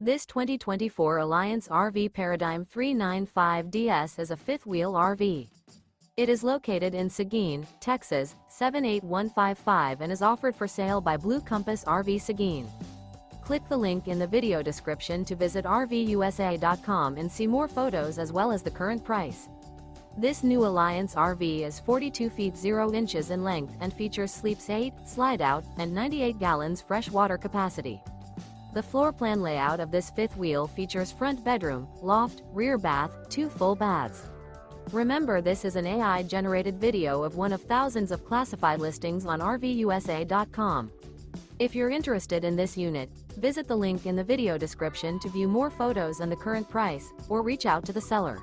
This 2024 Alliance RV Paradigm 395DS is a fifth-wheel RV. It is located in Seguin, Texas, 78155 and is offered for sale by Blue Compass RV Seguin. Click the link in the video description to visit RVUSA.com and see more photos as well as the current price. This new Alliance RV is 42 feet 0 inches in length and features sleeps 8, Slideout, and 98 gallons fresh water capacity. The floor plan layout of this fifth wheel features front bedroom, loft, rear bath, 2 full baths. Remember, this is an AI-generated video of one of thousands of classified listings on RVUSA.com. If you're interested in this unit, visit the link in the video description to view more photos and the current price, or reach out to the seller.